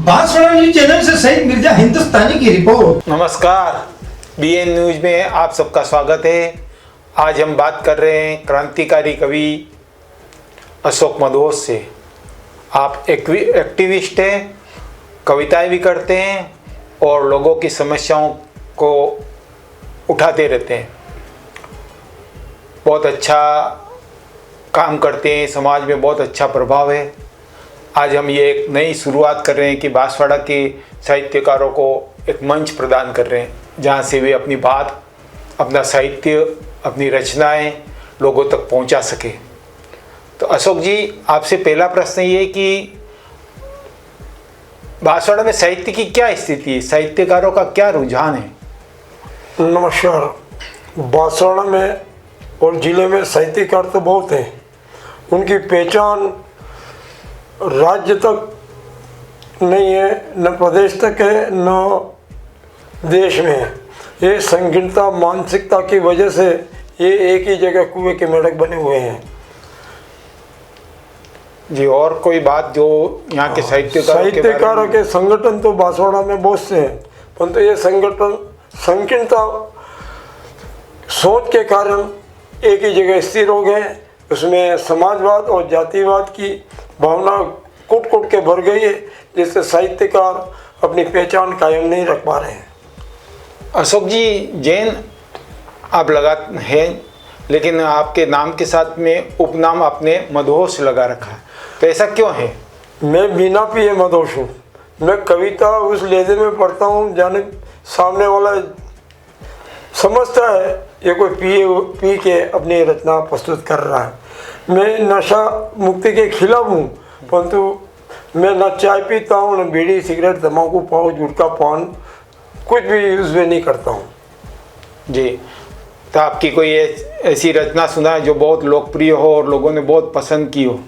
Banswara news channel से सईद मिर्जा हिंदुस्तानी की report. नमस्कार, बीएन न्यूज में आप सबका स्वागत है। आज हम बात कर रहे हैं क्रांतिकारी कवि अशोक मधोस से। आप एक्टिविस्ट हैं, कविताएं भी करते हैं और लोगों की समस्याओं को उठाते रहते हैं। बहुत अच्छा काम करते हैं, समाज में बहुत अच्छा प्रभाव है। आज हम ये एक नई शुरुआत कर रहे हैं कि बांसवाड़ा के साहित्यकारों को एक मंच प्रदान कर रहे हैं जहाँ से वे अपनी बात, अपना साहित्य, अपनी रचनाएं लोगों तक पहुँचा सके। तो अशोक जी, आपसे पहला प्रश्न ये कि बांसवाड़ा में साहित्य की क्या स्थिति है, साहित्यकारों का क्या रुझान है? नमस्कार। बांसवाड़ा में और ज़िले में साहित्यकार तो बहुत हैं। उनकी पहचान राज्य तक नहीं है, न प्रदेश तक है, न देश में है। ये संकीर्णता मानसिकता की वजह से ये एक ही जगह कुएं के मेढक बने हुए हैं। जी, और कोई बात जो यहाँ के साहित्यकारों के संगठन तो बांसवाड़ा में बहुत से हैं, परंतु ये संगठन संकीर्णता सोच के कारण एक ही जगह स्थिर हो गए। उसमें समाजवाद और जातिवाद की भावना कूट कूट के भर गई है, जिससे साहित्यकार अपनी पहचान कायम नहीं रख पा रहे हैं। अशोक जी, जैन आप लगा हैं, लेकिन आपके नाम के साथ में उपनाम आपने मधोस लगा रखा है, तो ऐसा क्यों है? मैं बिना पिए मधोस हूँ। मैं कविता उस लहजे में पढ़ता हूँ जाने सामने वाला समझता है ये कोई पी के अपनी रचना प्रस्तुत कर रहा है। मैं नशा मुक्ति के खिलाफ हूँ, परंतु मैं न चाय पीता हूँ, न बीड़ी सिगरेट तम्बाकू पान गुटखा पान कुछ भी यूज़ में नहीं करता हूँ। जी, तो आपकी कोई ऐसी रचना सुना है जो बहुत लोकप्रिय हो और लोगों ने बहुत पसंद की हो?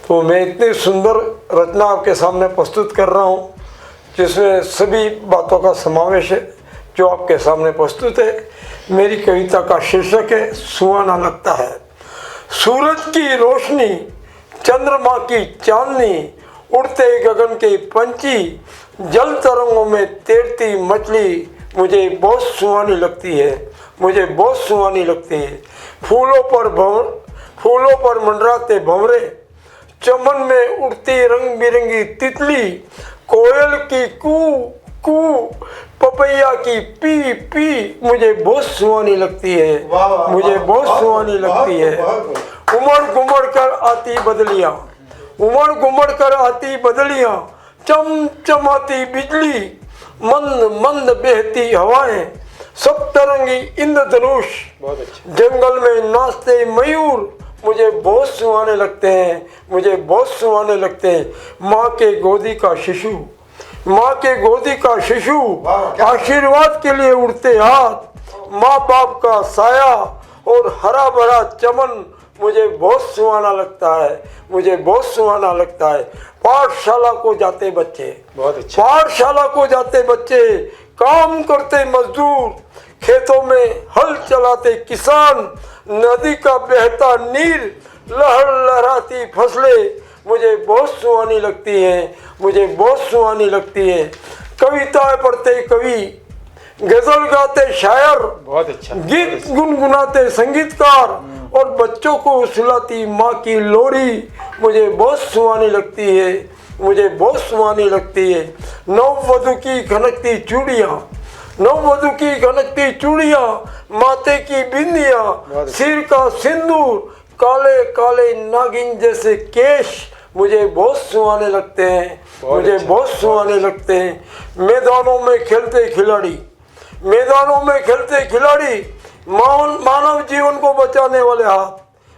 तो मैं इतनी सुंदर रचना आपके सामने प्रस्तुत कर रहा हूँ जिसमें सभी बातों का समावेश है जो आपके सामने प्रस्तुत है। मेरी कविता का शीर्षक है सुहाना लगता है। सूरज की रोशनी, चंद्रमा की चांदनी, उड़ते गगन के पंछी, जल तरंगों में तैरती मछली मुझे बहुत सुहानी लगती है, मुझे बहुत सुहानी लगती है। फूलों पर मंडराते भंवरे, चमन में उड़ती रंग बिरंगी तितली, कोयल की कू कू, पपैया की पी पी मुझे बहुत सुहानी लगती है, मुझे बहुत सुहानी लगती है। उमड़ घुमड़ कर आती बदलियाँ, उमड़ घुमड़ कर आती बदलियाँ, चम चमाती बिजली, मंद मंद बहती हवाएं, सब तरंगी इंद्रधनुष, जंगल में नाचते मयूर मुझे बहुत सुहाने लगते हैं, मुझे बहुत सुहाने लगते हैं। माँ के गोदी का शिशु, माँ के गोदी का शिशु, आशीर्वाद के लिए उड़ते हाथ, माँ बाप का साया और हरा भरा चमन मुझे बहुत सुहाना लगता है, मुझे बहुत सुहाना लगता है। पाठशाला को जाते बच्चे, बहुत अच्छा। पाठशाला को जाते बच्चे, काम करते मजदूर, खेतों में हल चलाते किसान, नदी का बहता नीर, लहर लहराती फसलें मुझे बहुत सुहानी लगती हैं, मुझे बहुत सुहानी लगती है। कविताएं पढ़ते कवि, गजल गाते शायर, बहुत अच्छा। गीत गुनगुनाते संगीतकार और बच्चों को सुलाती माँ की लोरी मुझे बहुत सुहानी लगती है, मुझे बहुत सुहानी लगती है। नववधू की खनकती चूड़ियाँ, नववधू की खनकती चूड़ियाँ, माथे की बिंदियाँ, सिर का सिंदूर, काले काले नागिन जैसे केश मुझे बहुत सुहाने लगते हैं, मुझे बहुत सुहाने लगते हैं। मैदानों में खेलते खिलाड़ी, मैदानों में खेलते खिलाड़ी, मानव जीवन को बचाने वाले हाथ,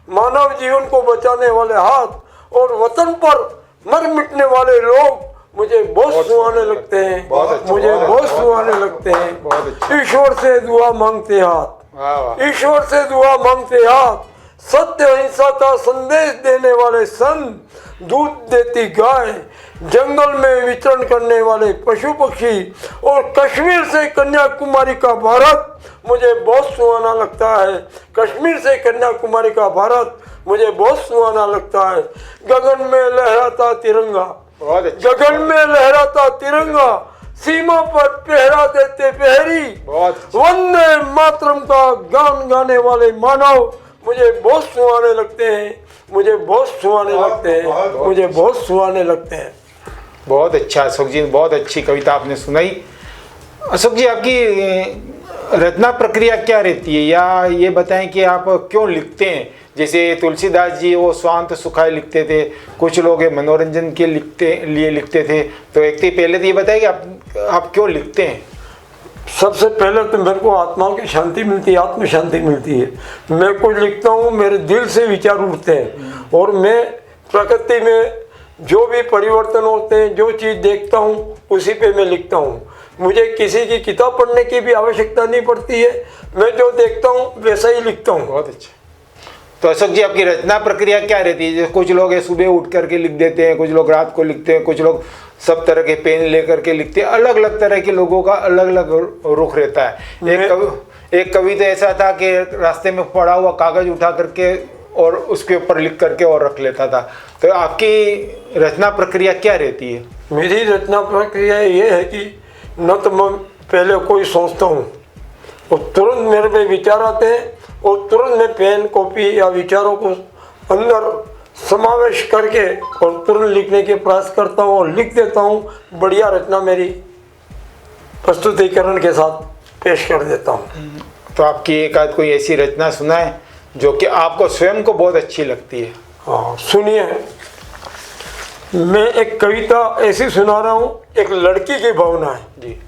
मानव जीवन को बचाने वाले हाथ और वतन पर मर मिटने वाले लोग मुझे बहुत सुहाने लगते हैं, मुझे बहुत सुहाने लगते हैं। ईश्वर से दुआ मांगते हाथ, ईश्वर से दुआ मांगते हाथ, सत्य अहिंसा का संदेश देने वाले संत, दूध देती गाय, जंगल में विचरण करने वाले पशु पक्षी और कश्मीर से कन्याकुमारी का भारत मुझे बहुत सुहाना लगता है। कश्मीर से कन्याकुमारी का भारत मुझे बहुत सुहाना लगता है। गगन में लहराता तिरंगा, बहुत अच्छा। गगन में लहराता तिरंगा, सीमा पर पहरा देते प्रहरी, बहुत अच्छा। वंदे मातरम का गान गाने वाले मानव मुझे बहुत सुहाने लगते हैं, मुझे बहुत सुहाने लगते हैं, मुझे बहुत सुहाने लगते हैं। बहुत अच्छा अशोक जी, बहुत अच्छी कविता आपने सुनाई। अशोक जी, आपकी रचना प्रक्रिया क्या रहती है, या ये बताएं कि आप क्यों लिखते हैं? जैसे तुलसीदास जी वो स्वांत सुखाए लिखते थे, कुछ लोग मनोरंजन के लिए लिखते थे, तो एक तो पहले तो ये बताएं कि आप क्यों लिखते हैं? सबसे पहले तो मेरे को आत्मा की शांति मिलती है, आत्म शांति मिलती है। मैं कुछ लिखता हूँ, मेरे दिल से विचार उठते हैं और मैं प्रकृति में जो भी परिवर्तन होते हैं, जो चीज़ देखता हूँ उसी पे मैं लिखता हूँ। मुझे किसी की किताब पढ़ने की भी आवश्यकता नहीं पड़ती है, मैं जो देखता हूँ वैसा ही लिखता हूँ। बहुत अच्छा। तो अशोक जी, आपकी रचना प्रक्रिया क्या रहती है? जैसे कुछ लोग सुबह उठ करके लिख देते हैं, कुछ लोग रात को लिखते हैं, कुछ लोग सब तरह के पेन लेकर के लिखते हैं। अलग अलग तरह के लोगों का अलग अलग रुख रहता है। एक कवि तो ऐसा था कि रास्ते में पड़ा हुआ कागज उठा करके और उसके ऊपर लिख करके और रख लेता था। तो आपकी रचना प्रक्रिया क्या रहती है? मेरी रचना प्रक्रिया ये है कि न तो मैं पहले कोई सोचता हूँ और तुरंत मेरे पे विचार आते हैं और तुरंत मैं पेन कॉपी या विचारों को अंदर समावेश करके और तुरंत लिखने के प्रयास करता हूँ और लिख देता हूँ। बढ़िया रचना मेरी प्रस्तुतिकरण के साथ पेश कर देता हूँ। तो आपकी एक आध कोई ऐसी रचना सुनाए जो कि आपको स्वयं को बहुत अच्छी लगती है? हाँ सुनिए, मैं एक कविता ऐसी सुना रहा हूँ। एक लड़की की भावना है जी।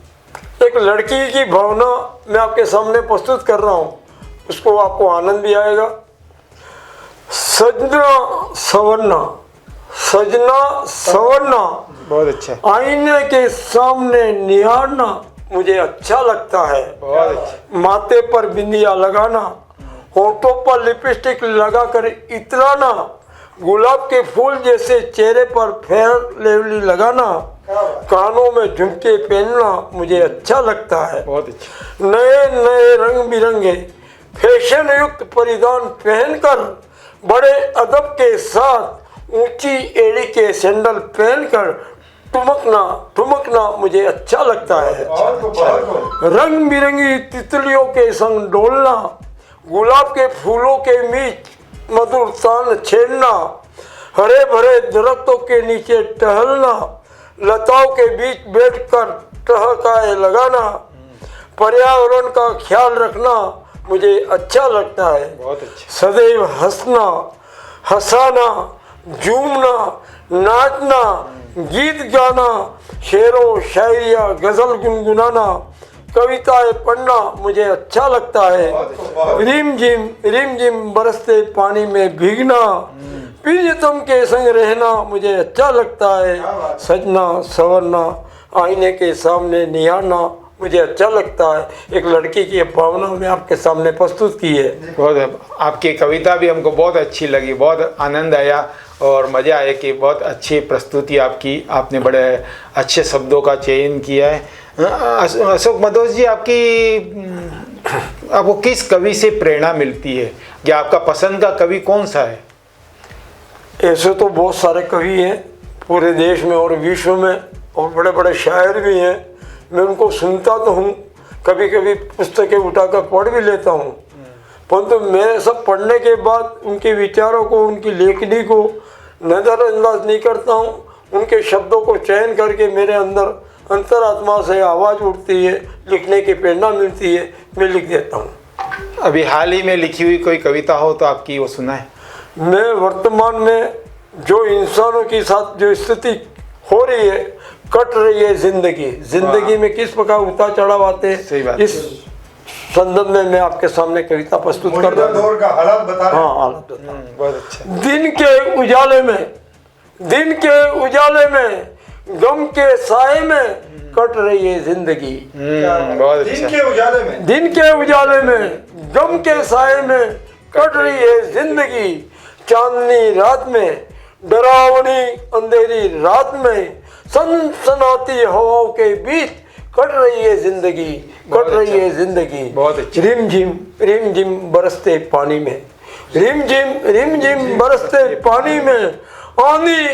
एक लड़की की भावना मैं आपके सामने प्रस्तुत कर रहा हूँ, उसको आपको आनंद भी आएगा। सजना सवरना, सजना सवरना, बहुत अच्छा। आईने के सामने निहारना मुझे अच्छा लगता है। बहुत अच्छा। माथे पर बिंदिया लगाना, होठों पर लिपस्टिक लगाकर इतराना, गुलाब के फूल जैसे चेहरे पर फेयर लेवली लगाना, कानों में झुमके पहनना मुझे अच्छा लगता है। बहुत अच्छा। नए नए रंग बिरंगे फैशन युक्त परिधान पहनकर, बड़े अदब के साथ ऊंची एड़ी के सैंडल पहनकर ठुमकना मुझे अच्छा लगता है। रंग बिरंगी तितलियों के संग डोलना, गुलाब के फूलों के बीच मधुर तान छेड़ना, हरे भरे दरख्तों के नीचे टहलना, लताओं के बीच बैठकर ठहकाए लगाना, पर्यावरण का ख्याल रखना मुझे अच्छा लगता है। बहुत अच्छा। सदैव हंसना, हंसाना, झूमना, नाचना, गीत गाना, शेरों शायरिया गजल गुनगुनाना, कविताएं पढ़ना मुझे अच्छा लगता है। रिम झिम बरसते पानी में भीगना, प्रियतम के संग रहना मुझे अच्छा लगता है। सजना सवरना, आईने के सामने निहारना मुझे अच्छा लगता है। एक लड़की की भावना में आपके सामने प्रस्तुत की है। बहुत आपकी कविता भी हमको बहुत अच्छी लगी, बहुत आनंद आया और मज़ा आया कि बहुत अच्छी प्रस्तुति आपकी, आपने बड़े अच्छे शब्दों का चयन किया है। अशोक मधोज जी, आपको किस कवि से प्रेरणा मिलती है, या आपका पसंद का कवि कौन सा है? ऐसे तो बहुत सारे कवि हैं पूरे देश में और विश्व में, और बड़े बड़े शायर भी हैं। मैं उनको सुनता तो हूँ, कभी कभी पुस्तकें उठाकर पढ़ भी लेता हूँ, परंतु मैं सब पढ़ने के बाद उनके विचारों को, उनकी लेखनी को नज़रअंदाज नहीं करता हूँ। उनके शब्दों को चयन करके मेरे अंदर अंतरात्मा से आवाज़ उठती है, लिखने की प्रेरणा मिलती है, मैं लिख देता हूँ। अभी हाल ही में लिखी हुई कोई कविता हो तो आपकी वो सुनाए। मैं वर्तमान में जो इंसानों के साथ जो स्थिति हो रही है, कट रही है जिंदगी में किस प्रकार उतार चढ़ाव आते हैं, इस संदर्भ में मैं आपके सामने कविता प्रस्तुत कर रहा हूँ। दौर का हालात बता रहे हैं। हाँ, हालत बता। बहुत अच्छा। दिन के उजाले में गम के साए में कट रही है जिंदगी। बहुत अच्छा। दिन के उजाले में गम के साए में कट रही है जिंदगी। चांदनी रात में, डरावनी अंधेरी रात में, सनसनाती हवाओं के बीच कट रही है जिंदगी, कट रही है जिंदगी। बहुत अच्छा। रिम झिम बरसते पानी में, रिम झिम बरसते पानी में, आंधी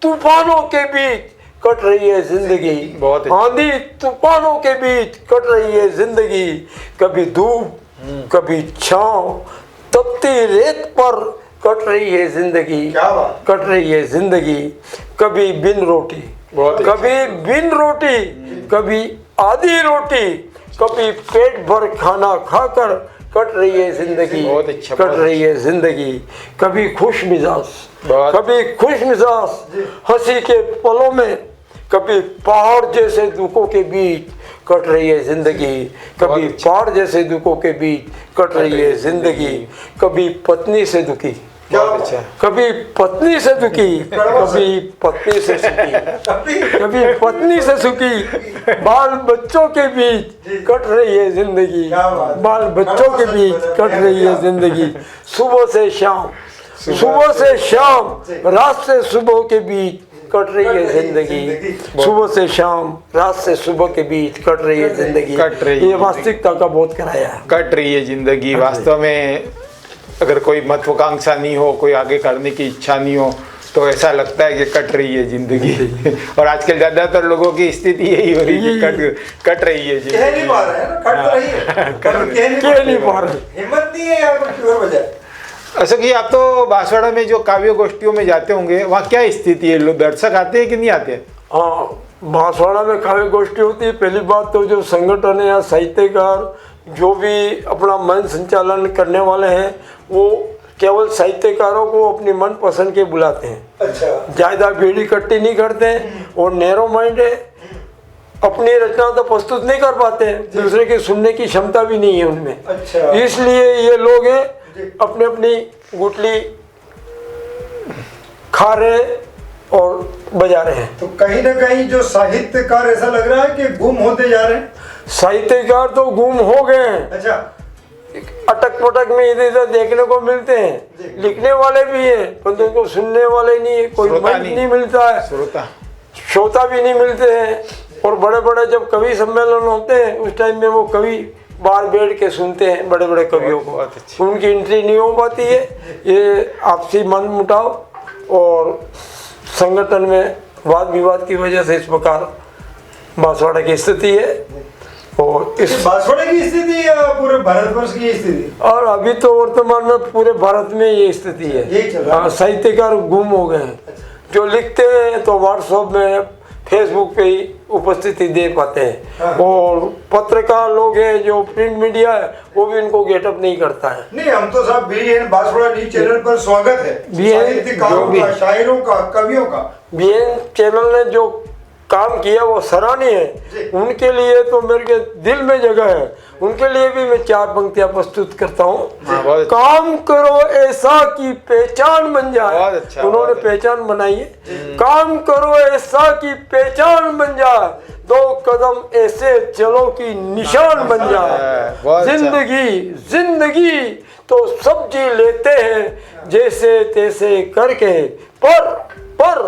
तूफानों के बीच कट रही है जिंदगी, बहुत अच्छी। आंधी तूफानों के बीच कट रही है जिंदगी, कभी धूप कभी छांव, तपती रेत पर कट रही है जिंदगी, क्या बात। कट रही है जिंदगी, कभी बिन रोटी, बहुत अच्छी। कभी बिन रोटी, कभी आधी रोटी, कभी पेट भर खाना खाकर कट रही है जिंदगी, बहुत अच्छा, कट बहुत रही है जिंदगी, कभी खुश मिजाज, बहुत- कभी खुश मिजाज हंसी के पलों में, कभी पहाड़ जैसे दुखों के बीच कट रही है जिंदगी, कभी अच्छा। पहाड़ जैसे दुखों के बीच कट रही है जिंदगी, कभी पत्नी से दुखी, बहुत अच्छा। कभी पत्नी से दुखी, कभी पत्नी से सुखी, कभी पत्नी से सुखी, बाल बच्चों के बीच कट रही है जिंदगी, क्या बात। बाल बच्चों के बीच कट रही है जिंदगी, सुबह से शाम, सुबह से शाम, रात से सुबह के बीच कट रही है जिंदगी, सुबह से शाम, रात से सुबह के बीच कट रही है जिंदगी, कट रही है ये वास्तविकता का बोध कराया है। कट रही है जिंदगी। वास्तव में अगर कोई महत्वाकांक्षा नहीं हो, कोई आगे करने की इच्छा नहीं हो, तो ऐसा लगता है कि कट रही है जिंदगी। और आजकल ज्यादातर लोगों की स्थिति यही हो रही है कि कट रही है कह नहीं पा रहे हैं ना, कट तो रही है, पर कह नहीं पा रहे। हिम्मत नहीं है यार कुछ और वजह। अशोक जी, आप तो बांसवाड़ा में जो काव्य गोष्ठियों में जाते होंगे, वहाँ क्या स्थिति है? लोग दर्शक आते हैं कि नहीं आते हैं? हाँ, बांसवाड़ा में काव्य गोष्ठी होती है। पहली बात तो जो संगठन है या साहित्यकार जो भी अपना मन संचालन करने वाले हैं, वो केवल साहित्यकारों को अपनी मन पसंद के बुलाते हैं, अच्छा, ज़्यादा भीड़ इकट्ठी नहीं करते हैं, और नैरो माइंड है, अपनी रचना तो प्रस्तुत नहीं कर पाते हैं, दूसरे की सुनने की क्षमता भी नहीं है उनमें। अच्छा। इसलिए ये लोग हैं अपनी अपनी गुटली खा रहे और बजा रहे हैं। तो कहीं ना कहीं जो साहित्यकार ऐसा लग रहा है कि गुम होते जा रहे हैं। साहित्यकार तो गुम हो गए हैं, अच्छा, अटक पटक में इधर इधर देखने को मिलते हैं, लिखने वाले भी हैं परंतु उनको सुनने वाले नहीं है, कोई श्रोता मंच नहीं मिलता है, श्रोता श्रोता भी नहीं मिलते हैं। और बड़े बड़े जब कवि सम्मेलन होते हैं उस टाइम में वो कवि बाहर बैठ के सुनते हैं बड़े बड़े कवियों को, बहुत अच्छी। उनकी एंट्री नहीं हो पाती है। ये आपसी मन मुटाव और संगठन में वाद विवाद की वजह से इस प्रकार बांसवाड़ा की स्थिति है। और इस बांसवाड़ा की स्थिति या पूरे भारतवर्ष की स्थिति? और अभी तो वर्तमान में पूरे भारत में ये स्थिति है। यही चल रहा है। हाँ, साहित्यकार गुम हो गए हैं। जो लिखते हैं तो व्हाट्सएप में फेसबुक पे ही उपस्थिति दे पाते हैं, और पत्रकार लोग हैं जो प्रिंट मीडिया है वो भी इनको गेटअप नहीं करता है। नहीं, हम तो साहब BN बांसवाड़ा न्यूज चैनल पर स्वागत है साहित्यकारों का, शायरों का, कवियों का। BN चैनल ने जो काम किया वो सराहनीय है, उनके लिए तो मेरे के दिल में जगह है। उनके लिए भी मैं 4 पंक्तियां प्रस्तुत करता हूँ। बहुत अच्छा। काम करो ऐसा कि पहचान बन जाए। बहुत अच्छा, उन्होंने बहुत पहचान बनाई है। काम करो ऐसा कि पहचान बन जाए, 2 कदम ऐसे चलो कि निशान बन जाए। बहुत अच्छा। जिंदगी तो सब जी लेते हैं जैसे तैसे करके, पर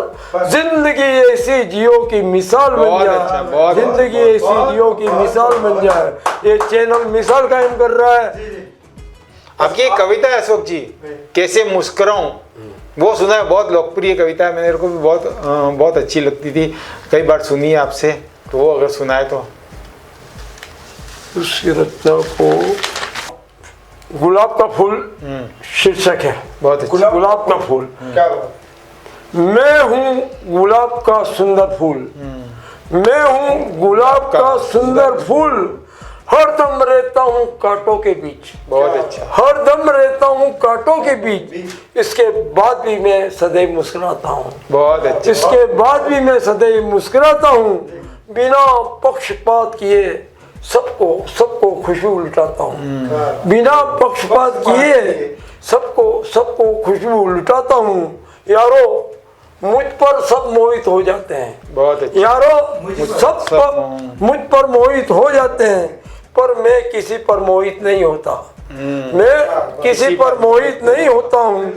जिंदगी ऐसी जियो की मिसाल बन बहुत जाए। अच्छा, बहुत जिंदगी अच्छा, ऐसी जियो की मिसाल बन जाए। ये चैनल मिसाल कायम कर रहा है। आपकी एक कविता है अशोक जी, कैसे मुस्कुराऊं, वो सुना है, बहुत लोकप्रिय कविता है, मेरे को भी बहुत अच्छी लगती थी, कई बार सुनी है आपसे, तो वो अगर सुनाए तो। उसकी रचना को गुलाब का फूल शीर्षक है। बहुत अच्छा। गुलाब का फूल। क्या बात। मैं हूँ गुलाब का सुंदर फूल, मैं हूँ गुलाब का सुंदर फूल, हरदम रहता हूँ कांटों के बीच। बहुत अच्छा। हरदम रहता हूँ कांटों के बीच, इसके बाद भी मैं सदैव मुस्कुराता हूँ। बहुत अच्छा। इसके बाद भी मैं सदैव मुस्कुराता हूँ, बिना पक्षपात किए सबको खुशबू लुटाता हूँ। बिना पक्षपात किए सबको खुशबू लुटाता हूँ। यारो मुझ पर सब मोहित हो जाते हैं। बहुत अच्छा। यारो सब मुझ पर मोहित हो जाते हैं, पर मैं किसी पर मोहित नहीं होता। मैं किसी पर मोहित नहीं होता हूँ,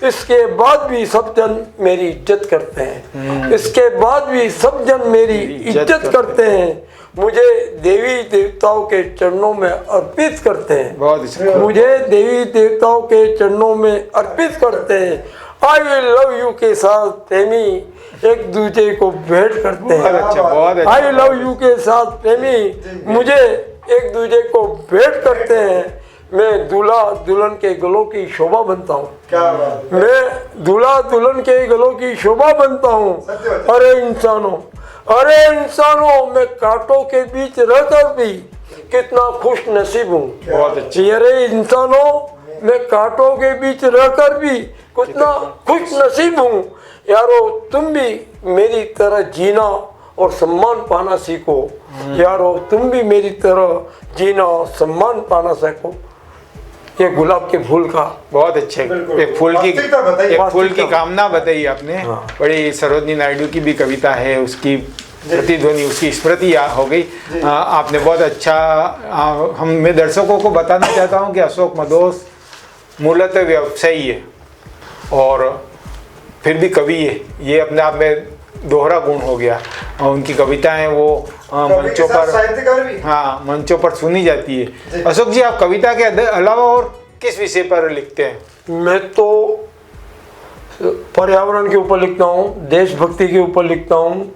इसके बाद भी सब जन मेरी इज्जत करते हैं, इसके बाद भी सब जन मेरी इज्जत करते हैं, मुझे देवी देवताओं के चरणों में अर्पित करते हैं, बहुत अच्छा। मुझे देवी देवताओं के चरणों में अर्पित करते हैं। आई विल लव यू के साथ प्रेमी एक दूसरे को भेंट करते बहुत हैं। अच्छा, बहुत अच्छा। आई लव यू के साथ प्रेमी मुझे एक दूसरे को भेंट करते हैं। मैं दूल्हा दुल्हन के गलों की शोभा बनता हूँ, क्या बात है। मैं दूल्हा दुल्हन के गलों की शोभा बनता हूँ। सत्य बात है। अरे इंसानों मैं कांटों के बीच रहकर भी कितना खुश नसीब हूँ। बहुत अच्छी। अरे इंसानों मैं कांटों के बीच रहकर भी कितना खुश नसीब हूँ। यारो तुम भी मेरी तरह जीना और सम्मान पाना सीखो। यारो तुम भी मेरी तरह जीना और सम्मान पाना सीखो। ये गुलाब के फूल का बहुत अच्छे। बिल्कुल। एक फूल की वास्तविकता बताइए। एक फूल की वास्तविकता। कामना बताई आपने। बड़ी सरोजनी नायडू की भी कविता है, उसकी प्रतिध्वनि, उसकी स्मृति हो गई। आपने बहुत अच्छा। मैं दर्शकों को बताना चाहता हूँ कि अशोक मधोस मूलतः व्यवसायी है और फिर भी कवि है। ये अपने आप में दोहरा गुण हो गया। और उनकी कविताएं वो मंचों पर, साहित्यकार भी। हाँ, मंचों पर सुनी जाती है। अशोक जी, आप कविता के अलावा और किस विषय पर लिखते हैं? मैं तो पर्यावरण के ऊपर लिखता हूँ, देशभक्ति के ऊपर लिखता हूँ,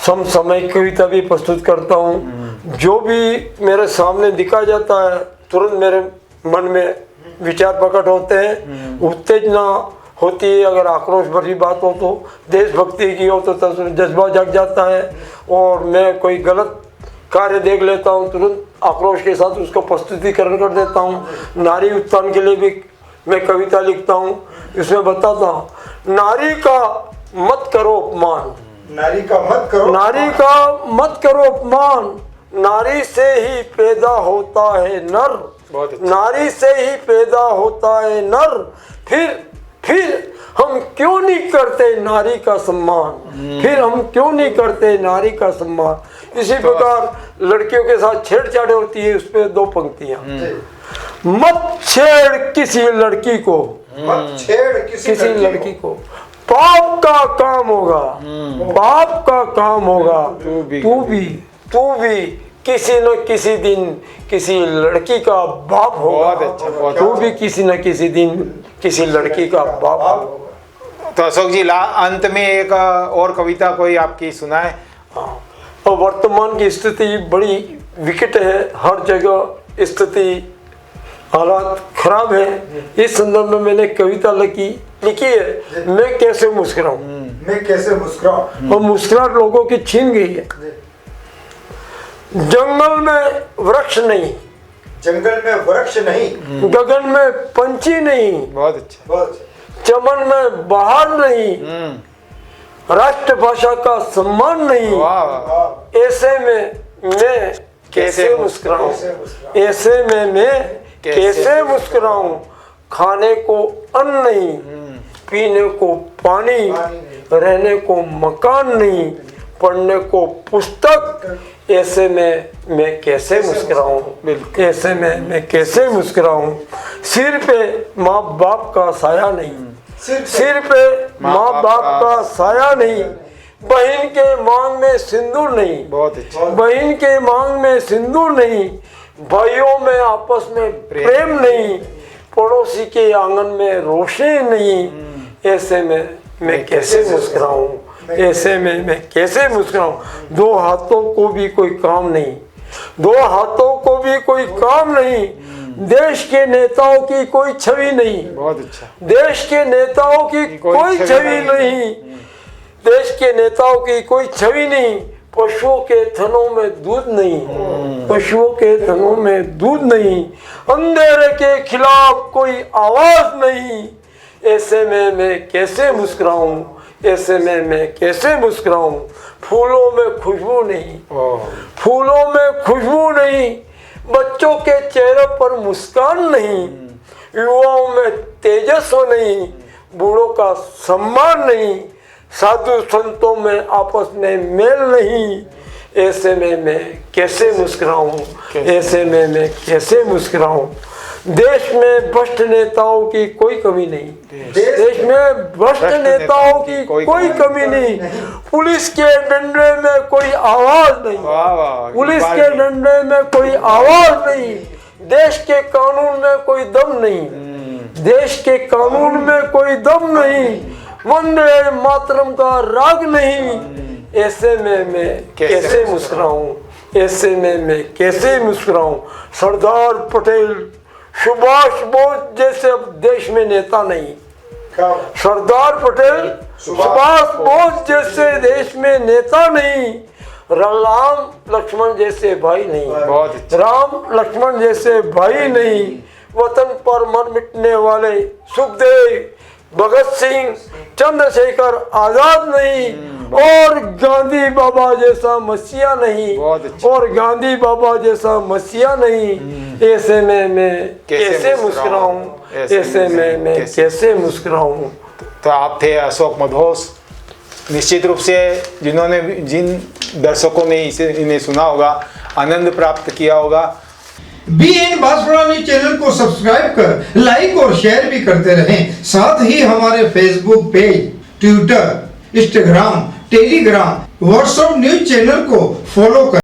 समसामयिक कविता भी प्रस्तुत करता हूँ। जो भी मेरे सामने दिखा जाता है तुरंत मेरे मन में विचार प्रकट होते हैं, उत्तेजना होती है। अगर आक्रोश भरी बात हो तो, देशभक्ति की हो तो जज्बा जग जाता है और मैं कोई गलत कार्य देख लेता हूँ, तुरंत आक्रोश के साथ उसका प्रस्तुतिकरण कर देता हूँ। नारी उत्थान के लिए भी मैं कविता लिखता हूँ। इसमें बताता हूँ, नारी का मत करो अपमान, नारी का मत करो, नारी का मत करो अपमान, नारी से ही पैदा होता है नर, बहुत अच्छा। नारी से ही पैदा होता है नर, फिर हम क्यों नहीं करते नारी का सम्मान, फिर हम क्यों नहीं करते नारी का सम्मान। इसी प्रकार लड़कियों के साथ छेड़छाड़ होती है, उस पर दो पंक्तियां। मत छेड़ किसी लड़की को, मत छेड़ किसी लड़की को, पाप का काम होगा, पाप का काम होगा। तू भी किसी न किसी दिन किसी लड़की का बाप होगा। बहुत अच्छा, बहुत तू भी किसी न किसी दिन किसी लड़की का बाप होगा। तो अशोक जी, अंत में एक और कविता कोई आपकी सुनाए। और वर्तमान की स्थिति बड़ी विकट है, हर जगह स्थिति हालात खराब है। इस संदर्भ में मैंने कविता लिखी है, मैं कैसे मुस्कुराऊं। मैं कैसे मुस्कुराऊं। और मुस्कुराहट लोगों की छीन गई है। जंगल में वृक्ष नहीं, जंगल में वृक्ष नहीं, गगन में पंछी नहीं, बहुत अच्छा। बहुत चमन में बहार नहीं, राष्ट्रभाषा का सम्मान नहीं। वाह, ऐसे में मैं कैसे मुस्कुराऊं, ऐसे में मैं कैसे मुस्कुराऊं। खाने को अन्न नहीं, पीने को पानी, रहने को मकान नहीं, पढ़ने को पुस्तक। ऐसे में मैं कैसे मुस्कुराऊं, ऐसे में मैं कैसे मुस्कुराऊं। सिर पे माँ बाप का साया नहीं, सिर पे माँ बाप का साया नहीं। बहन के मांग में सिंदूर नहीं, बहुत अच्छा। बहन के मांग में सिंदूर नहीं। भाइयों में आपस में प्रेम नहीं, पड़ोसी के आंगन में रोशनी नहीं। ऐसे में मैं कैसे मुस्कुराऊं, ऐसे में मैं कैसे मुस्कुराऊं। दो हाथों को भी कोई काम नहीं, दो हाथों को भी कोई काम नहीं। देश के नेताओं की कोई छवि नहीं, बहुत अच्छा। देश के नेताओं की कोई छवि नहीं, देश के नेताओं की कोई छवि नहीं। पशुओं के थनों में दूध नहीं, पशुओं के थनों में दूध नहीं। अंधेरे के खिलाफ कोई आवाज नहीं। ऐसे में मैं कैसे मुस्कुराऊं, ऐसे में मैं कैसे मुस्कुराऊं। फूलों में खुशबू नहीं, फूलों में खुशबू नहीं। बच्चों के चेहरे पर मुस्कान नहीं, युवाओं में तेजस्व नहीं, बूढ़ों का सम्मान नहीं। साधु संतों में आपस में मेल नहीं। ऐसे में मैं कैसे मुस्कुराऊं, ऐसे में मैं कैसे मुस्कुराऊं। देश में भ्रष्ट नेताओं की कोई कमी नहीं। देश में भ्रष्ट नेताओं की कोई कमी नहीं। पुलिस के डंडे में कोई आवाज नहीं। पुलिस के डंडे में कोई आवाज नहीं। देश के कानून में कोई दम नहीं। देश के कानून में कोई दम नहीं। वंदे मातरम का राग नहीं। ऐसे में मैं कैसे मुस्कुराऊं? ऐसे में मैं कैसे मुस्कुराऊं? सरदार पटेल, सुभाष बोस जैसे अब देश में नेता नहीं। सरदार पटेल, सुभाष बोस जैसे देश में नेता नहीं। राम लक्ष्मण जैसे भाई नहीं। राम लक्ष्मण जैसे भाई नहीं। वतन पर मर मिटने वाले सुखदेव, भगत सिंह, चंद्रशेखर आजाद नहीं। और गांधी बाबा जैसा मसीहा नहीं। और गांधी बाबा जैसा मसीहा नहीं। ऐसे में मैं कैसे मुस्कुराऊं? ऐसे में मैं कैसे मुस्कुराऊं? तो आप थे अशोक मधोस। निश्चित रूप से जिन दर्शकों ने इन्हें सुना होगा, आनंद प्राप्त किया होगा। BN बांसवाड़ा न्यूज चैनल को सब्सक्राइब कर लाइक और शेयर भी करते रहें। साथ ही हमारे Facebook page, Twitter, Instagram, Telegram, WhatsApp news channel को फॉलो करें।